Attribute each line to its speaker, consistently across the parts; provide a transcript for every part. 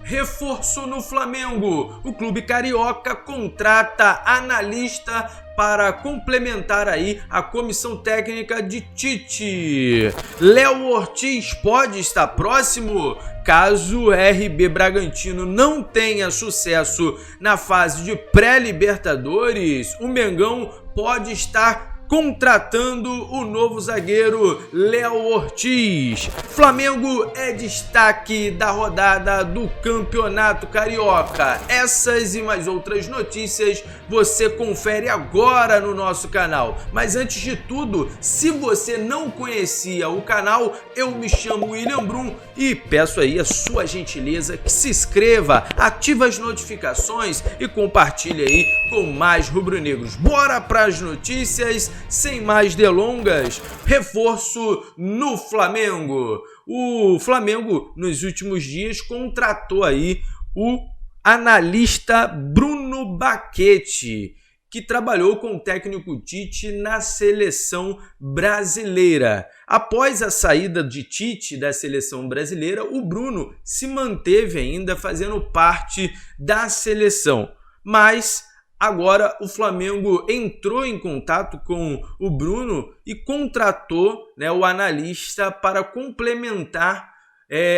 Speaker 1: Reforço no Flamengo. O clube carioca contrata analista para complementar aí a comissão técnica de Tite. Léo Ortiz pode estar próximo? Caso o RB Bragantino não tenha sucesso na fase de pré-Libertadores, o Mengão pode estar contratando o novo zagueiro Léo Ortiz. Flamengo é destaque da rodada do Campeonato Carioca. Essas e mais outras notícias você confere agora no nosso canal. Mas antes de tudo, se você não conhecia o canal, eu me chamo William Brum e peço aí a sua gentileza que se inscreva, ative as notificações e compartilhe aí com mais rubro-negros. Bora para as notícias. Sem mais delongas, reforço no Flamengo. O Flamengo, nos últimos dias, contratou aí o analista Bruno Baquete, que trabalhou com o técnico Tite na seleção brasileira. Após a saída de Tite da seleção brasileira, o Bruno se manteve ainda fazendo parte da seleção, mas agora o Flamengo entrou em contato com o Bruno e contratou, né, o analista para complementar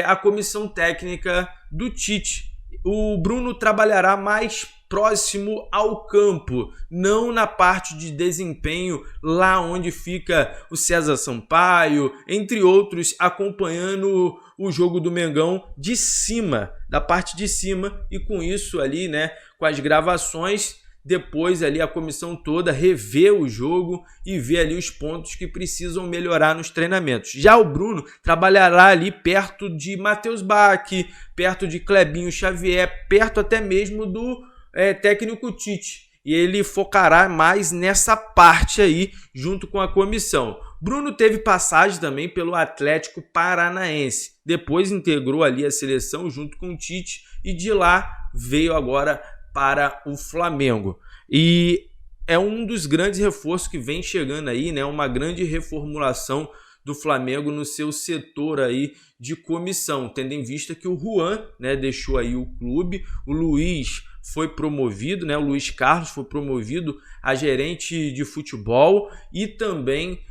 Speaker 1: a comissão técnica do Tite. O Bruno trabalhará mais próximo ao campo, não na parte de desempenho, lá onde fica o César Sampaio, entre outros, acompanhando o jogo do Mengão de cima, da parte de cima, e com isso ali, né, com as gravações, depois ali a comissão toda revê o jogo e vê ali os pontos que precisam melhorar nos treinamentos. Já o Bruno trabalhará ali perto de Matheus Bach, perto de Clebinho Xavier, perto até mesmo do técnico Tite. E ele focará mais nessa parte aí junto com a comissão. Bruno teve passagem também pelo Atlético Paranaense. Depois integrou ali a seleção junto com o Tite e de lá veio agora para o Flamengo. E é um dos grandes reforços que vem chegando aí, né? Uma grande reformulação do Flamengo no seu setor aí de comissão, tendo em vista que o Juan, né, deixou aí o clube, o Luiz foi promovido, né? O Luiz Carlos foi promovido a gerente de futebol e também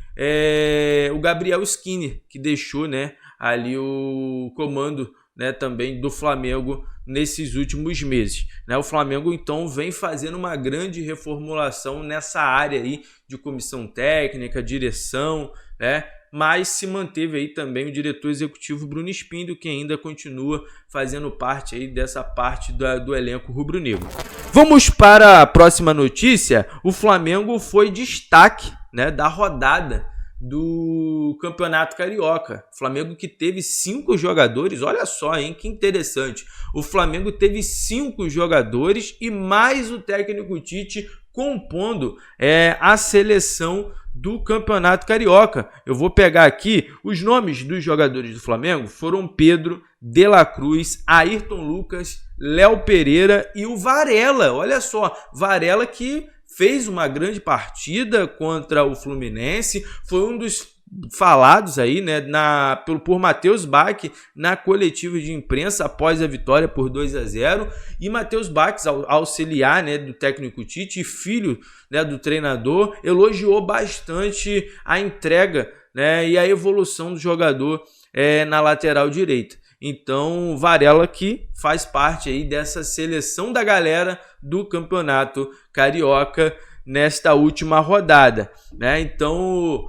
Speaker 1: o Gabriel Skinner, que deixou, né, ali o comando, né, também do Flamengo nesses últimos meses, né? O Flamengo então vem fazendo uma grande reformulação nessa área aí de comissão técnica, direção, né? Mas se manteve aí também o diretor executivo Bruno Espindo, que ainda continua fazendo parte aí dessa parte do elenco rubro-negro. Vamos para a próxima notícia. O Flamengo foi destaque, né, da rodada do Campeonato Carioca. O Flamengo que teve 5 jogadores, olha só, hein, que interessante. O Flamengo teve 5 jogadores e mais o técnico Tite compondo a seleção do Campeonato Carioca. Eu vou pegar aqui os nomes dos jogadores do Flamengo. Foram Pedro, De La Cruz, Ayrton Lucas, Léo Pereira e o Varela. Olha só, Varela que fez uma grande partida contra o Fluminense, foi um dos falados aí, né, por Matheus Bach na coletiva de imprensa após a vitória por 2-0, e Matheus Bach, auxiliar, né, do técnico Tite e filho, né, do treinador, elogiou bastante a entrega, né, e a evolução do jogador na lateral direita. Então, Varela que faz parte aí dessa seleção da galera do Campeonato Carioca nesta última rodada, né? Então,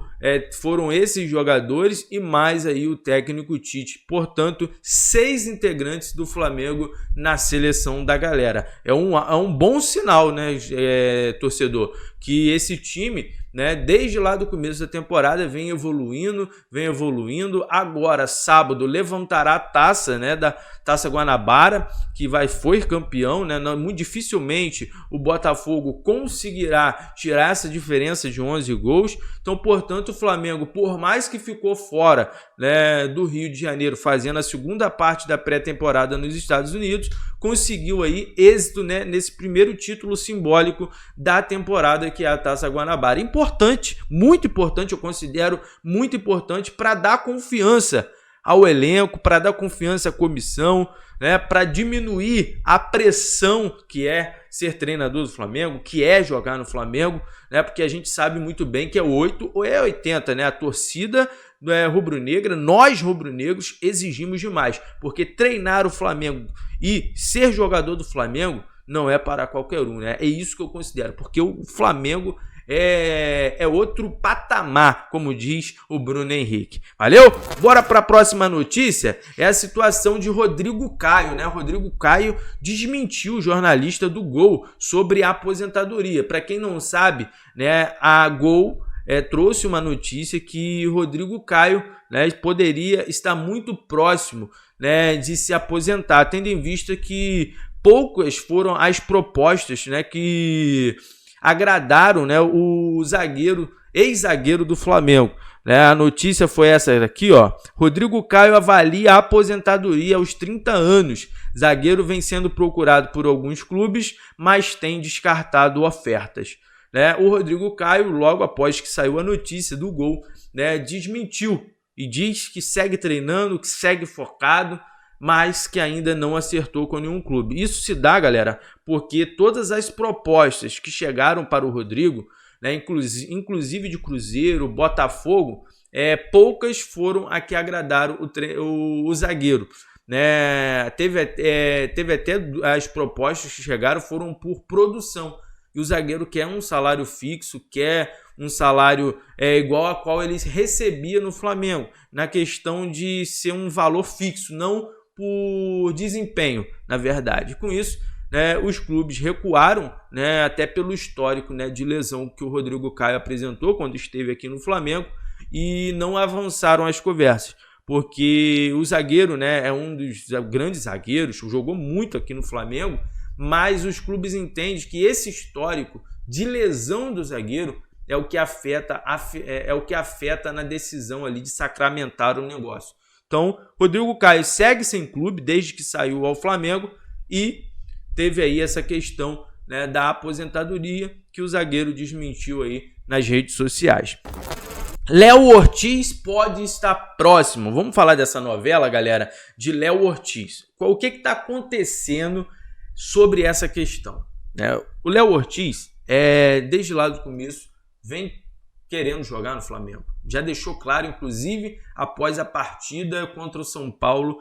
Speaker 1: foram esses jogadores e mais aí o técnico Tite. Portanto, 6 integrantes do Flamengo na seleção da galera. É um bom sinal, né, torcedor, que esse time, né, desde lá do começo da temporada vem evoluindo. Agora, sábado, levantará a taça, né, da Taça Guanabara, que foi campeão, né? Muito dificilmente o Botafogo conseguirá tirar essa diferença de 11 gols. Então, portanto, o Flamengo, por mais que ficou fora, né, do Rio de Janeiro, fazendo a segunda parte da pré-temporada nos Estados Unidos, conseguiu aí êxito, né, nesse primeiro título simbólico da temporada, que é a Taça Guanabara. Importante, muito importante, eu considero muito importante para dar confiança ao elenco, para dar confiança à comissão, né, para diminuir a pressão que é ser treinador do Flamengo, que é jogar no Flamengo, né, porque a gente sabe muito bem que é 8 ou é 80, né? A torcida rubro-negra, nós rubro-negros exigimos demais, porque treinar o Flamengo e ser jogador do Flamengo não é para qualquer um, né? É isso que eu considero, porque o Flamengo é outro patamar, como diz o Bruno Henrique. Valeu? Bora para a próxima notícia. É a situação de Rodrigo Caio, né? Rodrigo Caio desmentiu o jornalista do Gol sobre a aposentadoria. Para quem não sabe, né, a Gol trouxe uma notícia que Rodrigo Caio, né, poderia estar muito próximo, né, de se aposentar, tendo em vista que poucas foram as propostas, né, que agradaram, né, o ex-zagueiro do Flamengo. Né? A notícia foi essa aqui, ó. Rodrigo Caio avalia a aposentadoria aos 30 anos. Zagueiro vem sendo procurado por alguns clubes, mas tem descartado ofertas. Né? O Rodrigo Caio, logo após que saiu a notícia do Gol, né, desmentiu e diz que segue treinando, que segue focado, mas que ainda não acertou com nenhum clube. Isso se dá, galera, porque todas as propostas que chegaram para o Rodrigo, né, inclusive de Cruzeiro, Botafogo, poucas foram a que agradaram o zagueiro. Né? Teve até as propostas que chegaram foram por produção. E o zagueiro quer um salário fixo, quer um salário igual a qual ele recebia no Flamengo, na questão de ser um valor fixo, não por desempenho, na verdade. Com isso, né, os clubes recuaram, né, até pelo histórico, né, de lesão que o Rodrigo Caio apresentou quando esteve aqui no Flamengo, e não avançaram as conversas, porque o zagueiro, né, é um dos grandes zagueiros, jogou muito aqui no Flamengo, mas os clubes entendem que esse histórico de lesão do zagueiro é o que afeta na decisão ali de sacramentar o negócio. Então, Rodrigo Caio segue sem clube desde que saiu ao Flamengo e teve aí essa questão, né, da aposentadoria que o zagueiro desmentiu aí nas redes sociais. Léo Ortiz pode estar próximo. Vamos falar dessa novela, galera, de Léo Ortiz. O que está acontecendo sobre essa questão? O Léo Ortiz, desde lá do começo, vem querendo jogar no Flamengo. Já deixou claro, inclusive, após a partida contra o São Paulo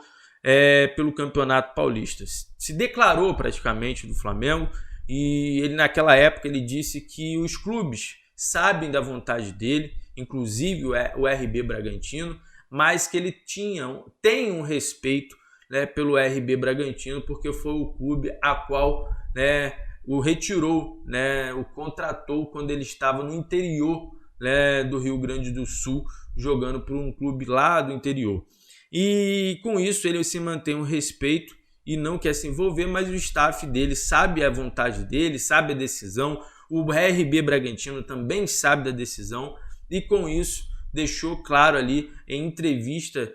Speaker 1: pelo Campeonato Paulista. Se declarou praticamente do Flamengo e ele, naquela época, ele disse que os clubes sabem da vontade dele, inclusive o RB Bragantino, mas que ele tem um respeito, né, pelo RB Bragantino, porque foi o clube a qual, né, o retirou, né, o contratou quando ele estava no interior, né, do Rio Grande do Sul, jogando por um clube lá do interior. E com isso ele se mantém um respeito e não quer se envolver, mas o staff dele sabe a vontade dele, sabe a decisão, o RB Bragantino também sabe da decisão e com isso deixou claro ali em entrevista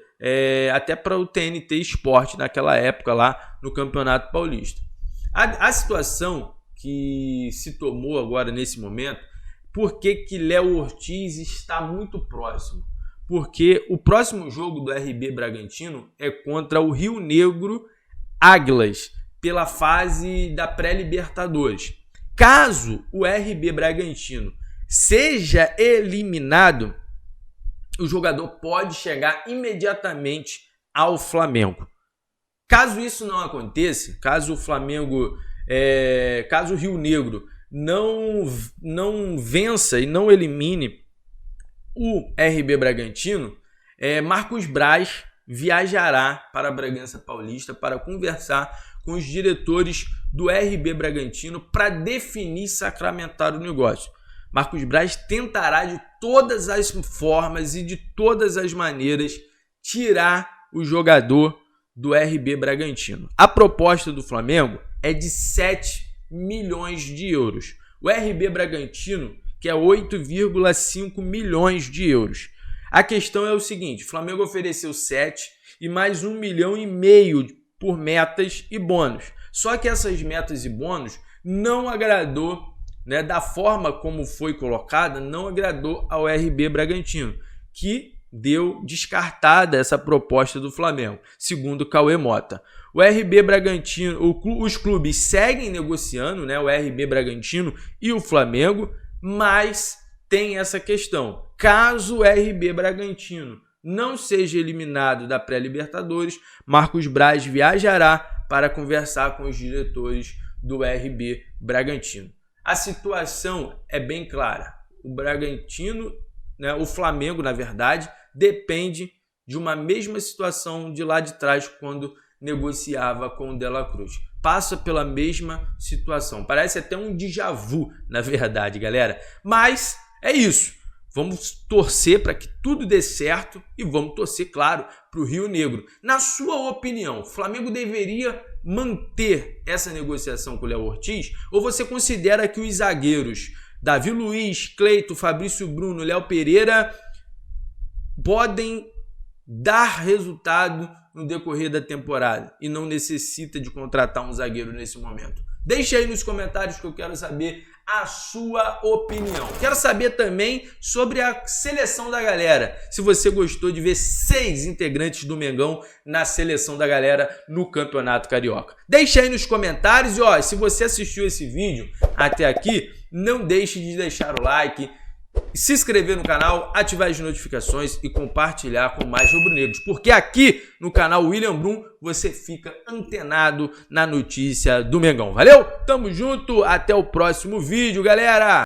Speaker 1: até para o TNT Esporte naquela época lá no Campeonato Paulista. A situação que se tomou agora nesse momento, por que Léo Ortiz está muito próximo? Porque o próximo jogo do RB Bragantino é contra o Rio Negro Águilas, pela fase da pré-Libertadores. Caso o RB Bragantino seja eliminado, o jogador pode chegar imediatamente ao Flamengo. Caso isso não aconteça, caso o Flamengo, caso o Rio Negro não vença e não elimine o RB Bragantino, Marcos Braz viajará para Bragança Paulista para conversar com os diretores do RB Bragantino para definir e sacramentar o negócio. Marcos Braz tentará de todas as formas e de todas as maneiras tirar o jogador do RB Bragantino. A proposta do Flamengo é de 7 milhões de euros. O RB Bragantino quer 8,5 milhões de euros. A questão é o seguinte, o Flamengo ofereceu 7 e mais 1,5 milhão por metas e bônus. Só que essas metas e bônus não agradou, né, da forma como foi colocada, não agradou ao RB Bragantino, que deu descartada essa proposta do Flamengo, segundo Cauê Mota. O RB Bragantino, os clubes seguem negociando, né, o RB Bragantino e o Flamengo, mas tem essa questão. Caso o RB Bragantino não seja eliminado da pré-Libertadores, Marcos Braz viajará para conversar com os diretores do RB Bragantino. A situação é bem clara. O Bragantino, né, o Flamengo, na verdade, depende de uma mesma situação de lá de trás quando negociava com o De La Cruz. Passa pela mesma situação. Parece até um déjà vu, na verdade, galera. Mas é isso. Vamos torcer para que tudo dê certo e vamos torcer, claro, para o Rio Negro. Na sua opinião, o Flamengo deveria manter essa negociação com o Léo Ortiz? Ou você considera que os zagueiros Davi Luiz, Cleito, Fabrício Bruno, Léo Pereira podem dar resultado no decorrer da temporada e não necessita de contratar um zagueiro nesse momento? Deixa aí nos comentários que eu quero saber a sua opinião. Quero saber também sobre a seleção da galera. Se você gostou de ver 6 integrantes do Mengão na seleção da galera no Campeonato Carioca. Deixa aí nos comentários e ó, se você assistiu esse vídeo até aqui, não deixe de deixar o like, se inscrever no canal, ativar as notificações e compartilhar com mais rubro-negros, porque aqui no canal William Brum você fica antenado na notícia do Mengão. Valeu? Tamo junto, até o próximo vídeo, galera!